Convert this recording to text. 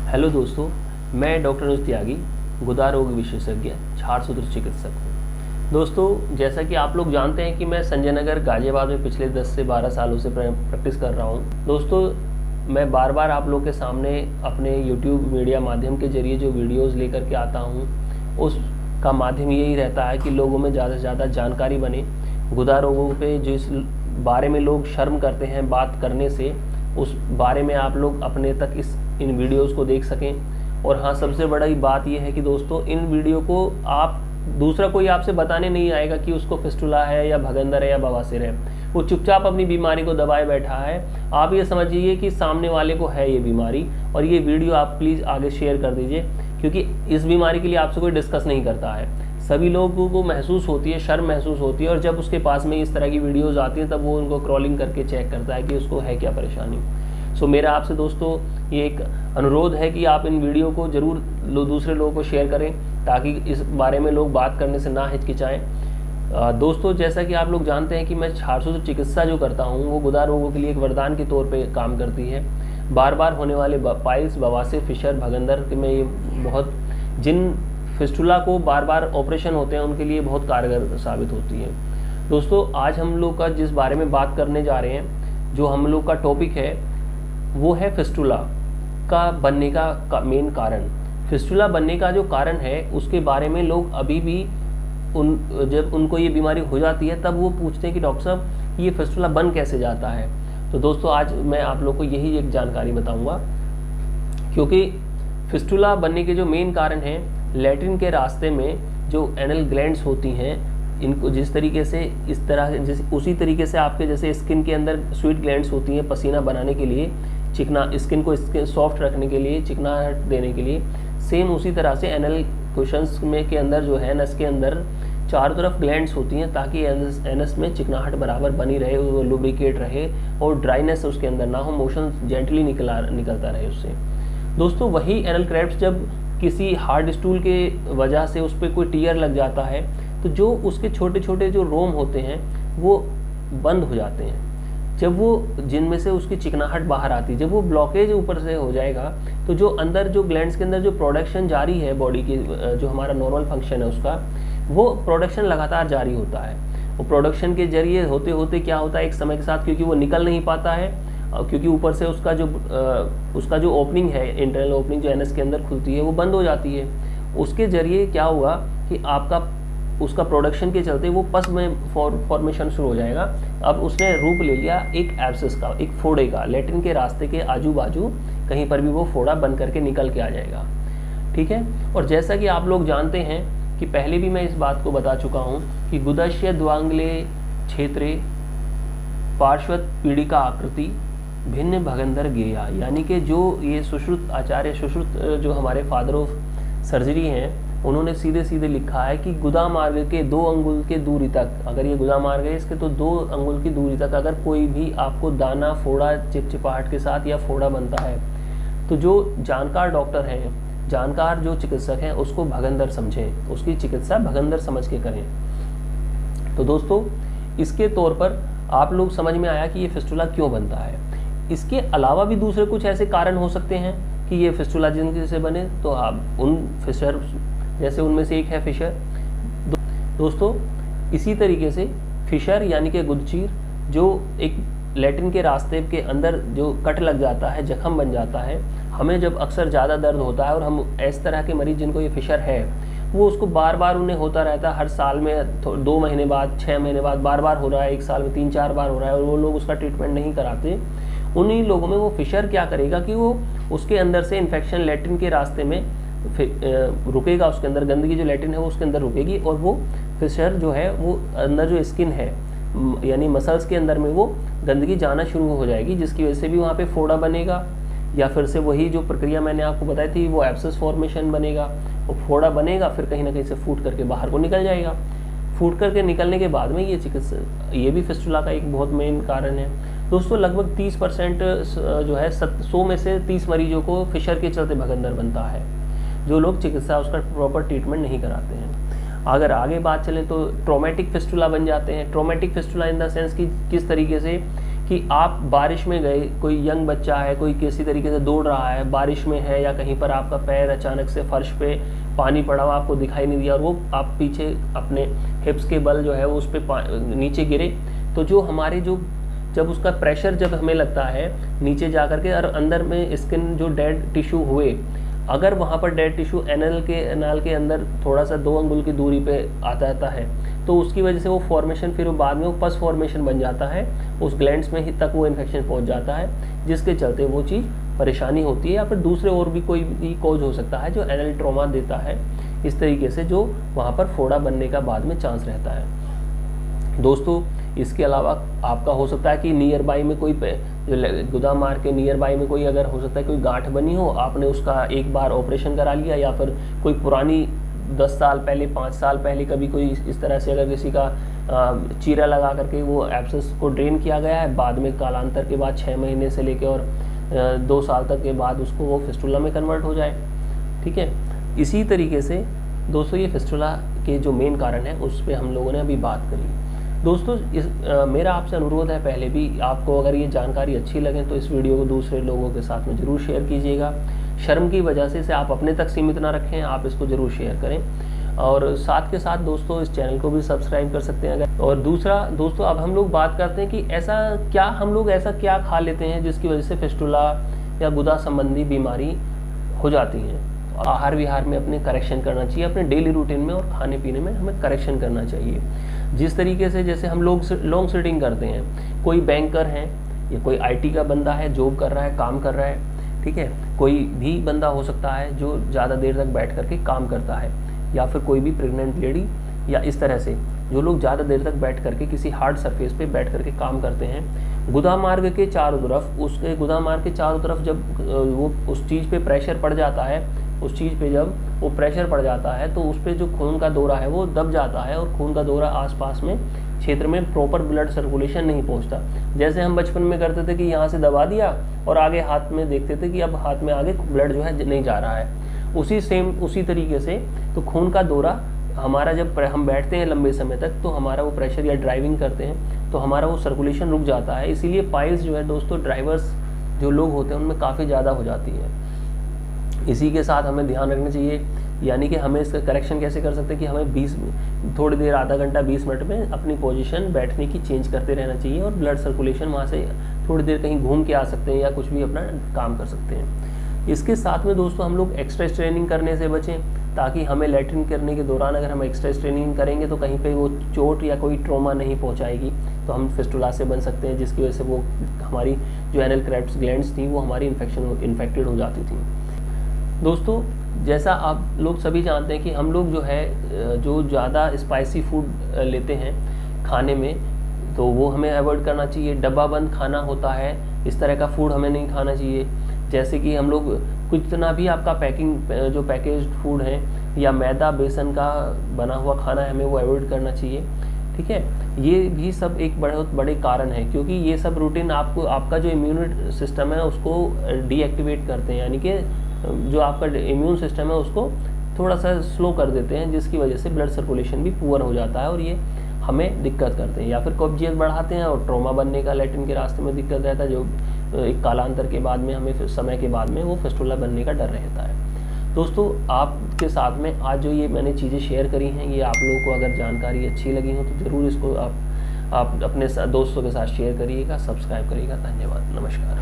Hello दोस्तों, मैं doctor अनुज त्यागी, गुदा रोग विशेषज्ञ, छार सूत्र चिकित्सक हूँ। दोस्तों, जैसा कि आप लोग जानते हैं कि मैं संजय नगर गाजियाबाद में पिछले 10 से 12 सालों से प्रैक्टिस कर रहा हूँ। दोस्तों, मैं बार बार आप लोग के सामने अपने यूट्यूब मीडिया माध्यम के जरिए जो वीडियोज़ लेकर के आता हूँ, उसका माध्यम यही रहता है कि लोगों में ज़्यादा से ज़्यादा जानकारी बने। गुदा रोगों पे जिस बारे में लोग शर्म करते हैं बात करने से, उस बारे में आप लोग अपने तक इन वीडियोस को देख सकें। और हाँ, सबसे बड़ी बात यह है कि दोस्तों, इन वीडियो को आप दूसरा कोई आपसे बताने नहीं आएगा कि उसको फिस्टुला है या भगंदर है या बवासीर है। वो चुपचाप अपनी बीमारी को दबाए बैठा है। आप ये समझिए कि सामने वाले को है ये बीमारी, और ये वीडियो आप प्लीज़ आगे शेयर कर दीजिए, क्योंकि इस बीमारी के लिए आपसे कोई डिस्कस नहीं करता है। सभी लोगों को महसूस होती है, शर्म महसूस होती है, और जब उसके पास में इस तरह की वीडियोज़ आती हैं तब वो उनको क्रॉलिंग करके चेक करता है कि उसको है क्या परेशानी। सो मेरा आपसे दोस्तों ये एक अनुरोध है कि आप इन वीडियो को ज़रूर दूसरे लोगों को शेयर करें, ताकि इस बारे में लोग बात करने से ना हिचकिचाएं। दोस्तों, जैसा कि आप लोग जानते हैं कि मैं छार सूत्र चिकित्सा जो करता हूँ वो गुदा रोगों के लिए एक वरदान के तौर पे काम करती है। बार बार होने वाले पाइल्स, बवासीर, फिशर, भगंदर में ये बहुत, जिन फिस्टुला को बार बार ऑपरेशन होते हैं उनके लिए बहुत कारगर साबित होती है। दोस्तों, आज हम लोग का जिस बारे में बात करने जा रहे हैं, जो हम लोग का टॉपिक है वो है फिस्टुला का बनने का मेन कारण। फिस्टुला बनने का जो कारण है उसके बारे में लोग अभी भी जब उनको ये बीमारी हो जाती है तब वो पूछते हैं कि डॉक्टर साहब ये फिस्टुला बन कैसे जाता है। तो दोस्तों, आज मैं आप लोग को यही एक जानकारी बताऊंगा, क्योंकि फिस्टुला बनने के जो मेन कारण हैं, लैट्रिन के रास्ते में जो एनल ग्लैंड्स होती हैं, इनको जिस तरीके से इस तरह जैसे उसी तरीके से आपके जैसे स्किन के अंदर स्वीट ग्लैंड्स होती हैं पसीना बनाने के लिए, चिकना स्किन को सॉफ्ट रखने के लिए, चिकनाहट देने के लिए, सेम उसी तरह से एनल कुशंस में के अंदर जो है, नस के अंदर चारों तरफ ग्लैंड्स होती हैं, ताकि एनस में चिकनाहट बराबर बनी रहे, वो लुब्रिकेट रहे और ड्राइनेस उसके अंदर ना हो, मोशन जेंटली निकलता रहे उससे। दोस्तों, वही एनल क्रेब्स जब किसी हार्ड स्टूल के वजह से उस पर कोई टीयर लग जाता है तो जो उसके छोटे छोटे जो रोम होते हैं वो बंद हो जाते हैं। जब वो जिनमें से उसकी चिकनाहट बाहर आती है, जब वो ब्लॉकेज ऊपर से हो जाएगा तो जो अंदर जो ग्लैंड्स के अंदर जो प्रोडक्शन जारी है बॉडी की, जो हमारा नॉर्मल फंक्शन है उसका, वो प्रोडक्शन लगातार जारी होता है। वो प्रोडक्शन के जरिए होते होते क्या होता है, एक समय के साथ क्योंकि वो निकल नहीं पाता है, क्योंकि ऊपर से उसका जो ओपनिंग है, इंटरनल ओपनिंग जो एनएस के अंदर खुलती है, वो बंद हो जाती है। उसके जरिए क्या हुआ कि आपका उसका प्रोडक्शन के चलते वो पस में फॉर्मेशन शुरू हो जाएगा। अब उसने रूप ले लिया एक एब्सेस का, एक फोड़े का। लैट्रिन के रास्ते के आजू बाजू कहीं पर भी वो फोड़ा बन करके निकल के आ जाएगा। ठीक है। और जैसा कि आप लोग जानते हैं कि पहले भी मैं इस बात को बता चुका हूँ कि गुदश्य द्वांगले क्षेत्रे पार्श्वत पीड़िका आकृति भिन्न भगंदर गेया, यानी कि जो ये सुश्रुत आचार्य सुश्रुत जो हमारे फादर ऑफ सर्जरी हैं, उन्होंने सीधे सीधे लिखा है कि गुदा मार्ग के 2 अंगुल के दूरी तक, अगर ये गुदा मार्ग है इसके तो 2 अंगुल की दूरी तक अगर कोई भी आपको दाना, फोड़ा, चिपचिपाहट के साथ या फोड़ा बनता है, तो जो जानकार डॉक्टर हैं, जानकार जो चिकित्सक हैं, उसको भगंदर समझें, उसकी चिकित्सा भगंदर समझ के करें। तो दोस्तों, इसके तौर पर आप लोग समझ में आया कि ये फिस्टुला क्यों बनता है। इसके अलावा भी दूसरे कुछ ऐसे कारण हो सकते हैं कि ये फिस्टुला जिनके से बने, तो आप उन फिशर, जैसे उनमें से एक है फिशर। दोस्तों, इसी तरीके से फिशर यानी कि गुदचीर, जो एक लैट्रिन के रास्ते के अंदर जो कट लग जाता है, जख्म बन जाता है, हमें जब अक्सर ज़्यादा दर्द होता है और हम इस तरह के मरीज जिनको ये फिशर है, वो उसको बार बार उन्हें होता रहता है, हर साल में 2 महीने बाद, 6 महीने बाद बार बार हो रहा है, 1 साल में 3-4 बार हो रहा है, और वो लोग उसका ट्रीटमेंट नहीं कराते। उन्हीं लोगों में वो फिशर क्या करेगा कि वो उसके अंदर से इन्फेक्शन लैट्रिन के रास्ते में रुकेगा, उसके अंदर गंदगी जो लैट्रिन है वो उसके अंदर रुकेगी, और वो फिशर जो है वो अंदर जो स्किन है यानी मसल्स के अंदर में वो गंदगी जाना शुरू हो जाएगी, जिसकी वजह से भी वहाँ पे फोड़ा बनेगा, या फिर से वही जो प्रक्रिया मैंने आपको बताई थी, वो एब्सेस फॉर्मेशन बनेगा, वो फोड़ा बनेगा, फिर कहीं ना कहीं से फूट करके बाहर को निकल जाएगा। फूट करके निकलने के बाद में ये भी फिस्टुला का एक बहुत मेन कारण है। दोस्तों, लगभग 30% जो है 100 में से 30 मरीजों को फिशर के चलते भगंदर बनता है, जो लोग चिकित्सा उसका प्रॉपर ट्रीटमेंट नहीं कराते हैं। अगर आगे बात चले तो ट्रॉमेटिक फिस्टुला बन जाते हैं। Traumatic fistula in the sense कि किस तरीके से कि आप बारिश में गए, कोई यंग बच्चा है, कोई किसी तरीके से दौड़ रहा है, बारिश में है, या कहीं पर आपका पैर अचानक से फर्श पे पानी पड़ा हुआ आपको दिखाई नहीं दिया और वो आप पीछे अपने हिप्स के बल जो है वो उस पर नीचे गिरे, तो जो हमारे जो जब उसका प्रेशर जब हमें लगता है नीचे जा कर के और अंदर में स्किन जो डेड टिश्यू हुए, अगर वहाँ पर डेड टिश्यू एनल के अंदर थोड़ा सा 2 अंगुल की दूरी पे आता रहता है, तो उसकी वजह से वो फॉर्मेशन फिर बाद में वो पस फॉर्मेशन बन जाता है, उस ग्लैंड्स में ही तक वो इन्फेक्शन पहुँच जाता है, जिसके चलते वो चीज़ परेशानी होती है, या फिर दूसरे और भी कोई भी कॉज हो सकता है जो एनल ट्रॉमा देता है, इस तरीके से जो वहाँ पर फोड़ा बनने का बाद में चांस रहता है। दोस्तों इसके अलावा आपका हो सकता है कि नियर बाई में कोई गुदा मार के नियर बाई में कोई अगर हो सकता है कोई गांठ बनी हो, आपने उसका एक बार ऑपरेशन करा लिया, या फिर कोई पुरानी 10 साल पहले 5 साल पहले कभी कोई इस तरह से अगर किसी का चीरा लगा करके वो एब्सेस को ड्रेन किया गया है, बाद में कालांतर के बाद 6 महीने से लेके और 2 साल तक के बाद उसको वो फिस्टुला में कन्वर्ट हो जाए। ठीक है, इसी तरीके से दोस्तों ये फिस्टुला के जो मेन कारण है उस पर हम लोगों ने अभी बात करी। दोस्तों मेरा आपसे अनुरोध है, पहले भी आपको अगर ये जानकारी अच्छी लगे तो इस वीडियो को दूसरे लोगों के साथ में ज़रूर शेयर कीजिएगा। शर्म की वजह से इसे आप अपने तक सीमित ना रखें, आप इसको ज़रूर शेयर करें, और साथ के साथ दोस्तों इस चैनल को भी सब्सक्राइब कर सकते हैं अगर। और दूसरा दोस्तों, अब हम लोग बात करते हैं कि हम लोग ऐसा क्या खा लेते हैं जिसकी वजह से फिस्टुला या गुदा संबंधी बीमारी हो जाती है। आहार विहार में अपने करेक्शन करना चाहिए, अपने डेली रूटीन में और खाने पीने में हमें करेक्शन करना चाहिए। जिस तरीके से जैसे हम लोग लॉन्ग सिटिंग करते हैं, कोई बैंकर है या कोई आईटी का बंदा है, जॉब कर रहा है, काम कर रहा है, ठीक है, कोई भी बंदा हो सकता है जो ज़्यादा देर तक बैठ करके काम करता है, या फिर कोई भी प्रेग्नेंट लेडी, या इस तरह से जो लोग ज़्यादा देर तक बैठ करके किसी हार्ड सरफेस पे बैठ करके काम करते हैं, गुदा मार्ग के चारों तरफ, उसके गुदा मार्ग के चारों तरफ जब वो उस चीज़ पे प्रेशर पड़ जाता है, उस चीज़ पे जब वो प्रेशर पड़ जाता है तो उस पर जो खून का दौरा है वो दब जाता है, और खून का दौरा आसपास में क्षेत्र में प्रॉपर ब्लड सर्कुलेशन नहीं पहुंचता। जैसे हम बचपन में करते थे कि यहाँ से दबा दिया और आगे हाथ में देखते थे कि अब हाथ में आगे ब्लड जो है नहीं जा रहा है, उसी तरीके से तो खून का दौरा हमारा जब हम बैठते हैं लंबे समय तक तो हमारा वो प्रेशर, या ड्राइविंग करते हैं तो हमारा वो सर्कुलेशन रुक जाता है। इसीलिए पाइल्स जो है दोस्तों, ड्राइवर्स जो लोग होते हैं उनमें काफ़ी ज़्यादा हो जाती है। इसी के साथ हमें ध्यान रखना चाहिए, यानी कि हमें इसका करेक्शन कैसे कर सकते हैं कि हमें थोड़ी देर, आधा घंटा 20 मिनट में अपनी पोजीशन बैठने की चेंज करते रहना चाहिए, और ब्लड सर्कुलेशन वहाँ से थोड़ी देर कहीं घूम के आ सकते हैं या कुछ भी अपना काम कर सकते हैं। इसके साथ में दोस्तों हम लोग एक्स्ट्रा स्ट्रेनिंग करने से बचें, ताकि हमें लैट्रिन करने के दौरान अगर हम एक्स्ट्रा स्ट्रेनिंग करेंगे तो कहीं पे वो चोट या कोई ट्रॉमा नहीं पहुंचाएगी, तो हम फिस्टुला से बन सकते हैं, जिसकी वजह से वो हमारी जो एनल क्रेफ्ट्स ग्लैंड्स थी वो हमारी इन्फेक्टेड हो जाती थी। दोस्तों जैसा आप लोग सभी जानते हैं कि हम लोग जो है जो ज़्यादा स्पाइसी फूड लेते हैं खाने में, तो वो हमें अवॉइड करना चाहिए। डब्बा बंद खाना होता है, इस तरह का फूड हमें नहीं खाना चाहिए। जैसे कि हम लोग कितना भी आपका जो पैकेज्ड फूड है या मैदा बेसन का बना हुआ खाना है, हमें वो अवॉइड करना चाहिए। ठीक है, ये भी सब एक बहुत बड़े कारण है, क्योंकि ये सब रूटीन आपका जो इम्यून सिस्टम है उसको डीएक्टिवेट करते हैं, यानी कि जो आपका इम्यून सिस्टम है उसको थोड़ा सा स्लो कर देते हैं, जिसकी वजह से ब्लड सर्कुलेशन भी पुअर हो जाता है और ये हमें दिक्कत करते हैं, या फिर कब्जियत बढ़ाते हैं और ट्रॉमा बनने का लैट्रिन के रास्ते में दिक्कत रहता है, जो एक कालांतर के बाद में हमें समय के बाद में वो फिस्टुला बनने का डर रहता है। दोस्तों आपके साथ में आज जो ये मैंने चीज़ें शेयर करी हैं, ये आप लोगों को अगर जानकारी अच्छी लगी हो तो ज़रूर इसको आप अपने दोस्तों के साथ शेयर करिएगा, सब्सक्राइब करिएगा। धन्यवाद, नमस्कार।